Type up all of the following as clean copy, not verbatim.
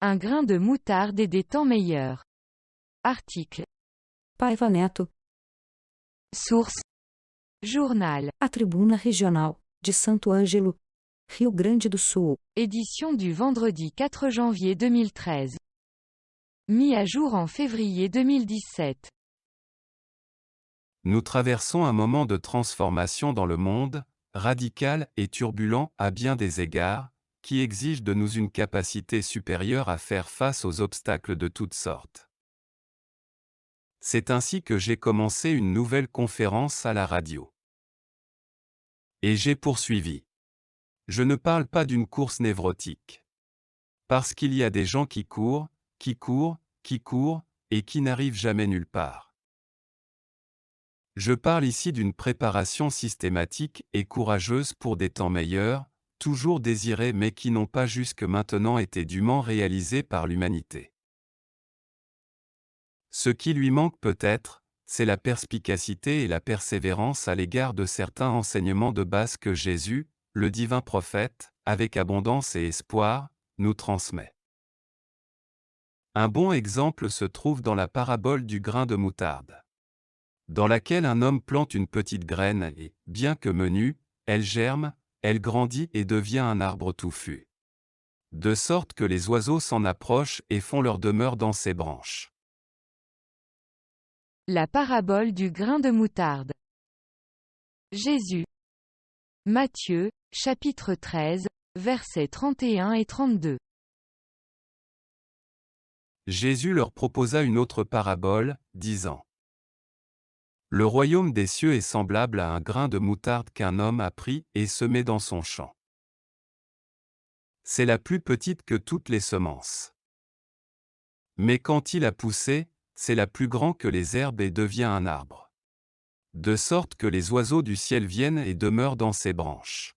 Un grain de moutarde et des temps meilleurs. Article. Paiva Neto. Source. Journal. A Tribuna Regional, de Santo Ângelo, Rio Grande do Sul. Édition du vendredi 4 janvier 2013. Mis à jour en février 2017. Nous traversons un moment de transformation dans le monde, radical et turbulent à bien des égards, qui exige de nous une capacité supérieure à faire face aux obstacles de toutes sortes. C'est ainsi que j'ai commencé une nouvelle conférence à la radio. Et j'ai poursuivi. Je ne parle pas d'une course névrotique. Parce qu'il y a des gens qui courent, et qui n'arrivent jamais nulle part. Je parle ici d'une préparation systématique et courageuse pour des temps meilleurs, toujours désirés mais qui n'ont pas jusque maintenant été dûment réalisés par l'humanité. Ce qui lui manque peut-être, c'est la perspicacité et la persévérance à l'égard de certains enseignements de base que Jésus, le divin prophète, avec abondance et espoir, nous transmet. Un bon exemple se trouve dans la parabole du grain de moutarde, dans laquelle un homme plante une petite graine et, bien que menue, elle germe, elle grandit et devient un arbre touffu. De sorte que les oiseaux s'en approchent et font leur demeure dans ses branches. La parabole du grain de moutarde. Jésus. Matthieu, chapitre 13, versets 31 et 32. Jésus leur proposa une autre parabole, disant : Le royaume des cieux est semblable à un grain de moutarde qu'un homme a pris et semé dans son champ. C'est la plus petite que toutes les semences. Mais quand il a poussé, c'est la plus grande que les herbes et devient un arbre. De sorte que les oiseaux du ciel viennent et demeurent dans ses branches.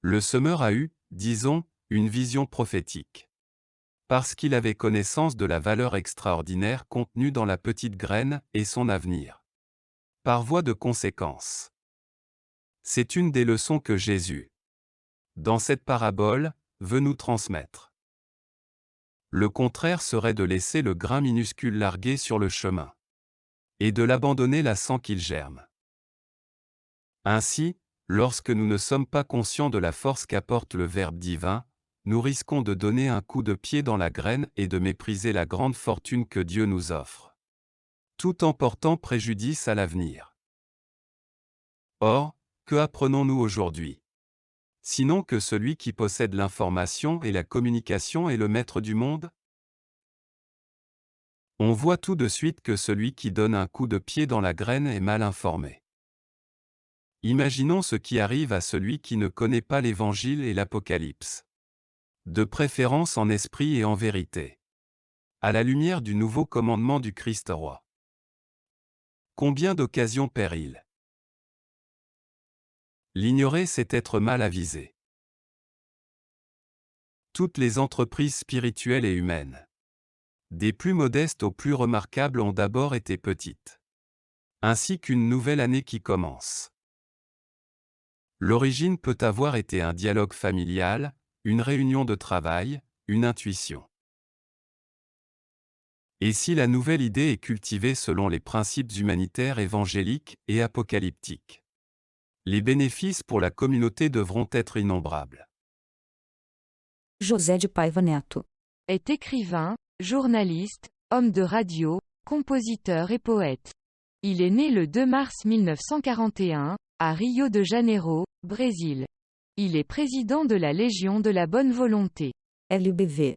Le semeur a eu, disons, une vision prophétique. Parce qu'il avait connaissance de la valeur extraordinaire contenue dans la petite graine et son avenir. Par voie de conséquence. C'est une des leçons que Jésus, dans cette parabole, veut nous transmettre. Le contraire serait de laisser le grain minuscule largué sur le chemin. Et de l'abandonner là sans qu'il germe. Ainsi, lorsque nous ne sommes pas conscients de la force qu'apporte le Verbe divin, nous risquons de donner un coup de pied dans la graine et de mépriser la grande fortune que Dieu nous offre. Tout en portant préjudice à l'avenir. Or, que apprenons-nous aujourd'hui ? Sinon que celui qui possède l'information et la communication est le maître du monde ? On voit tout de suite que celui qui donne un coup de pied dans la graine est mal informé. Imaginons ce qui arrive à celui qui ne connaît pas l'Évangile et l'Apocalypse. De préférence en esprit et en vérité. À la lumière du nouveau commandement du Christ roi. Combien d'occasions perd-il ? L'ignorer, c'est être mal avisé. Toutes les entreprises spirituelles et humaines, des plus modestes aux plus remarquables, ont d'abord été petites. Ainsi qu'une nouvelle année qui commence. L'origine peut avoir été un dialogue familial, une réunion de travail, une intuition. Et si la nouvelle idée est cultivée selon les principes humanitaires évangéliques et apocalyptiques, les bénéfices pour la communauté devront être innombrables. José de Paiva Neto Est écrivain, journaliste, homme de radio, compositeur et poète. Il est né le 2 mars 1941, à Rio de Janeiro, Brésil. Il est président de la Légion de la Bonne Volonté. LBV.